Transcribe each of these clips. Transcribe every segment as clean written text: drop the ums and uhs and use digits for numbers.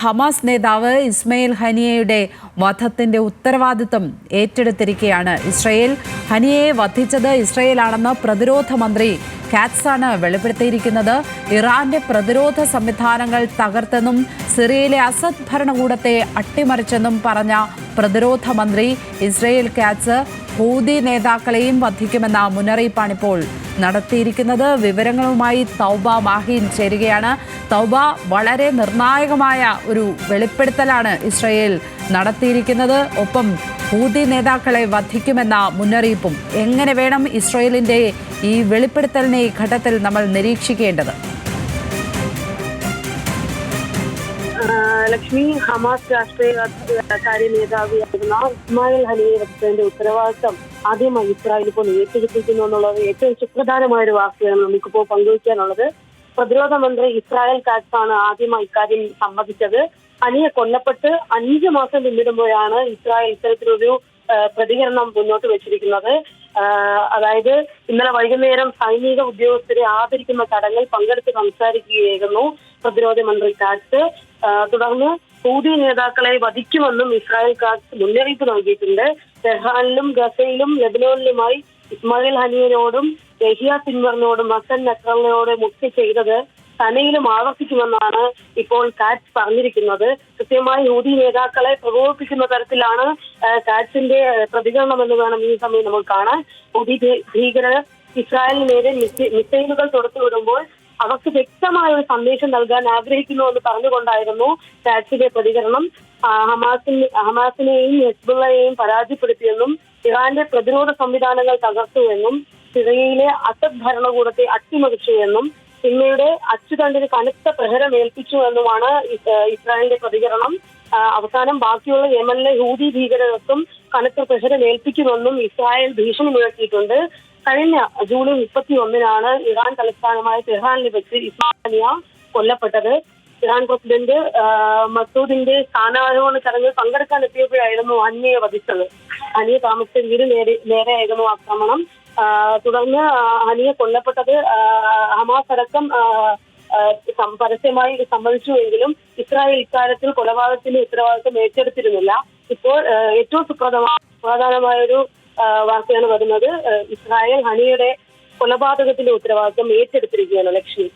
Hamas നേതാവ് ഇസ്മായിൽ ഹനിയയുടെ വധത്തിന്റെ ഉത്തരവാദിത്തം ഏറ്റെടുത്തിരിക്കുകയാണ്. ഹനിയയെ വധിച്ചത് ഇസ്രായേലാണെന്ന് പ്രതിരോധ മന്ത്രി കാറ്റ്സാണ് വെളിപ്പെടുത്തിയിരിക്കുന്നത്. ഇറാന്റെ പ്രതിരോധ സംവിധാനങ്ങൾ തകർത്തെന്നും സിറിയയിലെ അസദ് ഭരണകൂടത്തെ അട്ടിമറിച്ചെന്നും പറഞ്ഞ പ്രതിരോധ മന്ത്രി ഇസ്രായേൽ കാറ്റ്സ് ഹൂതി നേതാക്കളെയും വധിക്കുമെന്ന മുന്നറിയിപ്പാണിപ്പോൾ നടത്തിയിരിക്കുന്നത്. വിവരങ്ങളുമായി തൗബ മാഹീൻ ചേരുകയാണ്. തൗബ, വളരെ നിർണായകമായ ഒരു വെളിപ്പെടുത്തലാണ് ഇസ്രായേൽ നടത്തിയിരിക്കുന്നത്. ഒപ്പം ഹൂതി നേതാക്കളെ വധിക്കുമെന്ന മുന്നറിയിപ്പും. എങ്ങനെ വേണം ഇസ്രായേലിന്റെ ഈ വെളിപ്പെടുത്തലിനെ ഈ ഘട്ടത്തിൽ നമ്മൾ നിരീക്ഷിക്കേണ്ടത്? ലക്ഷ്മി, ഹമാസ് രാഷ്ട്രീയ കാര്യ നേതാവിയായിരുന്ന ഇസ്മായിൽ ഹനിയെ വധത്തിന്റെ ഉത്തരവാദിത്തം ആദ്യമായി ഇസ്രായേൽ ഇപ്പോൾ ഏറ്റെടുത്തിരിക്കുന്നു എന്നുള്ളത് ഏറ്റവും സുപ്രധാനമായ ഒരു വാർത്തയാണ് നമുക്കിപ്പോൾ പങ്കുവയ്ക്കാനുള്ളത്. പ്രതിരോധ മന്ത്രി ഇസ്രായേൽ കാറ്റ്സാണ് ആദ്യമായി ഇക്കാര്യം സമ്മതിച്ചത്. ഹനിയെ കൊല്ലപ്പെട്ട് 5 മാസം പിന്നിടുമ്പോഴാണ് ഇസ്രായേൽ ഇത്തരത്തിലൊരു പ്രതികരണം മുന്നോട്ട് വെച്ചിരിക്കുന്നത്. അതായത് ഇന്നലെ വൈകുന്നേരം സൈനിക ഉദ്യോഗസ്ഥരെ ആദരിക്കുന്ന ചടങ്ങിൽ പങ്കെടുത്ത് സംസാരിക്കുകയായിരുന്നു പ്രതിരോധ മന്ത്രി കാറ്റ്സ്. തുടർന്ന് ഹൂതി നേതാക്കളെ വധിക്കുമെന്നും ഇസ്രായേൽ കാറ്റ്സ് മുന്നറിയിപ്പ് നൽകിയിട്ടുണ്ട്. ടെഹ്റാനിലും ഗസയിലും ലെബനോനിലുമായി ഇസ്മായിൽ ഹനിയനോടും യഹിയ സിൻവറിനോടും ഹസൻ നസ്രള്ളയോടും ഒക്കെ ചെയ്തത് തനയിലും ആവർത്തിക്കുമെന്നാണ് ഇപ്പോൾ കാറ്റ്സ് പറഞ്ഞിരിക്കുന്നത്. കൃത്യമായി ഹൂതി നേതാക്കളെ പ്രകോപിപ്പിക്കുന്ന തരത്തിലാണ് കാറ്റ്സിന്റെ പ്രതികരണം എന്ന് വേണം ഈ സമയം നമ്മൾ കാണാൻ. ഹൂതി ഭീകരർ ഇസ്രായേലിന് നേരെ മിസൈലുകൾ തൊടുത്തുവിടുമ്പോൾ അവർക്ക് വ്യക്തമായ ഒരു സന്ദേശം നൽകാൻ ആഗ്രഹിക്കുന്നു എന്ന് പറഞ്ഞുകൊണ്ടായിരുന്നു കാറ്റ്സിന്റെ പ്രതികരണം. ഹമാസിനെയും ഹെസ്ബുള്ളയെയും പരാജയപ്പെടുത്തിയെന്നും ഇറാന്റെ പ്രതിരോധ സംവിധാനങ്ങൾ തകർത്തുവെന്നും സിറിയയിലെ അസദ് ഭരണകൂടത്തെ അട്ടിമറിച്ചുവെന്നും സിന്നയുടെ അച്ചുതണ്ടിന് കനത്ത പ്രഹരം ഏൽപ്പിച്ചു എന്നുമാണ് ഇസ്രായേലിന്റെ പ്രതികരണം. അവസാനം ബാക്കിയുള്ള യമനിലെ ഹൂതി ഭീകരർക്കും കനത്ത പ്രഹരം ഏൽപ്പിക്കുമെന്നും ഇസ്രായേൽ ഭീഷണി മുഴക്കിയിട്ടുണ്ട്. കഴിഞ്ഞ ജൂലൈ 31-നാണ് ഇറാൻ തലസ്ഥാനമായ ടെഹ്റാനിൽ വെച്ച് ഇസ്മായിൽ ഹനിയ കൊല്ലപ്പെട്ടത്. ഇറാൻ പ്രസിഡന്റ് മസൂദിന്റെ സ്ഥാനാരോഹണ ചടങ്ങിൽ പങ്കെടുക്കാൻ എത്തിയപ്പോഴായിരുന്നു ഹനിയയെ വധിച്ചത്. ഹനിയ താമസിച്ച വീട് നേരെയായിരുന്നു ആക്രമണം. തുടർന്ന് ഹനിയ കൊല്ലപ്പെട്ടത് ഹമാസ് അടക്കം പരസ്യമായി സമ്മതിച്ചുവെങ്കിലും ഇസ്രായേൽ ഇക്കാര്യത്തിൽ കൊലപാതകത്തിന്റെ ഉത്തരവാദിത്വം ഏറ്റെടുത്തിരുന്നില്ല. ഇപ്പോൾ ഏറ്റവും സുപ്രധാനമായ ഒരു വാർത്തയാണ് വരുന്നത്. ഇസ്രായേൽ ഹനിയയുടെ കൊലപാതകത്തിന്റെ ഉത്തരവാദിത്വം ഏറ്റെടുത്തിരിക്കുകയാണ്. ലക്ഷ്മി,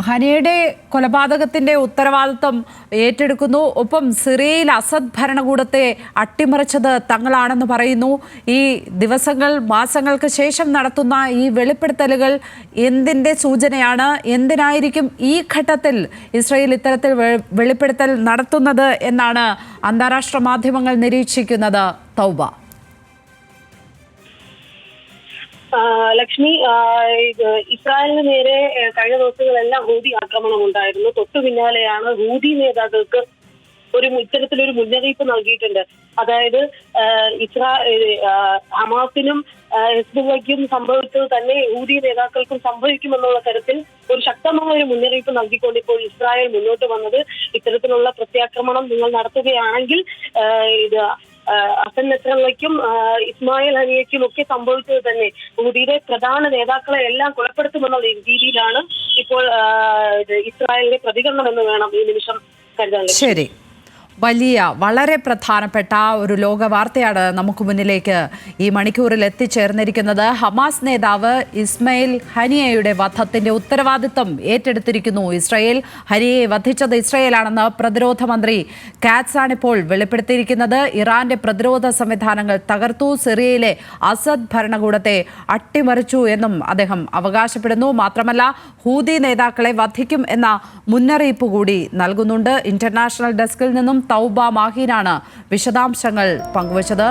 ഹനിയയുടെ കൊലപാതകത്തിന്റെ ഉത്തരവാദിത്വം ഏറ്റെടുക്കുന്നു. ഒപ്പം സിറിയയിൽ അസദ് ഭരണകൂടത്തെ അട്ടിമറിച്ചത് തങ്ങളാണെന്ന് പറയുന്നു. ഈ ദിവസങ്ങൾ മാസങ്ങൾക്ക് ശേഷം നടത്തുന്ന ഈ വെളിപ്പെടുത്തലുകൾ എന്തിന്റെ സൂചനയാണ്? എന്തിനായിരിക്കും ഈ ഘട്ടത്തിൽ ഇസ്രായേൽ ഇത്തരത്തിൽ വെളിപ്പെടുത്തൽ നടത്തുന്നത് എന്നാണ് അന്താരാഷ്ട്ര മാധ്യമങ്ങൾ നിരീക്ഷിക്കുന്നത്? തൗബ. ലക്ഷ്മി, ഇസ്രായേലിന് നേരെ കഴിഞ്ഞ ദിവസങ്ങളെല്ലാം ഹൂതി ആക്രമണം ഉണ്ടായിരുന്നു. തൊട്ടു പിന്നാലെയാണ് ഹൂതി നേതാക്കൾക്ക് ഇത്തരത്തിലൊരു മുന്നറിയിപ്പ് നൽകിയിട്ടുണ്ട്. അതായത് ഹമാസിനും ഹെസ്ബുള്ളയ്ക്കും സംഭവിച്ചത് തന്നെ ഹൂതി നേതാക്കൾക്കും സംഭവിക്കുമെന്നുള്ള തരത്തിൽ ഒരു ശക്തമായ ഒരു മുന്നറിയിപ്പ് നൽകിക്കൊണ്ട് ഇപ്പോൾ ഇസ്രായേൽ മുന്നോട്ട് വന്നത്. ഇത്തരത്തിലുള്ള പ്രത്യാക്രമണം നിങ്ങൾ നടത്തുകയാണെങ്കിൽ ഹസൻ നസ്രള്ളയ്ക്കും ഇസ്മായിൽ ഹനിയയ്ക്കും ഒക്കെ സംഭവിച്ചത് തന്നെ ഹൂതിയുടെ പ്രധാന നേതാക്കളെ എല്ലാം കൊലപ്പെടുത്തുമെന്നുള്ള രീതിയിലാണ് ഇപ്പോൾ ഇസ്രായേലിന്റെ പ്രതികരണം എന്ന് വേണം ഈ നിമിഷം കരുതാൻ. ശരി, വളരെ പ്രധാനപ്പെട്ട ഒരു ലോക വാർത്തയാണ് നമുക്ക് മുന്നിലേക്ക് ഈ മണിക്കൂറിൽ എത്തിച്ചേർന്നിരിക്കുന്നത്. ഹമാസ് നേതാവ് ഇസ്മായിൽ ഹനിയയുടെ വധത്തിന്റെ ഉത്തരവാദിത്തം ഏറ്റെടുത്തിരിക്കുന്നു ഇസ്രായേൽ. ഹനിയയെ വധിച്ചത് ഇസ്രായേലാണെന്ന് പ്രതിരോധ മന്ത്രി കാറ്റ്സാണ് ഇപ്പോൾ വെളിപ്പെടുത്തിയിരിക്കുന്നത്. ഇറാന്റെ പ്രതിരോധ സംവിധാനങ്ങൾ തകർത്തു, സിറിയയിലെ അസദ് ഭരണകൂടത്തെ അട്ടിമറിച്ചു എന്നും അദ്ദേഹം അവകാശപ്പെടുന്നു. മാത്രമല്ല, ഹൂതി നേതാക്കളെ വധിക്കും എന്ന മുന്നറിയിപ്പ് കൂടി നൽകുന്നുണ്ട്. ഇന്റർനാഷണൽ ഡെസ്കിൽ നിന്നും തൗബ മാഹീനാണ് വിശദാംശങ്ങൾ പങ്കുവച്ചത്.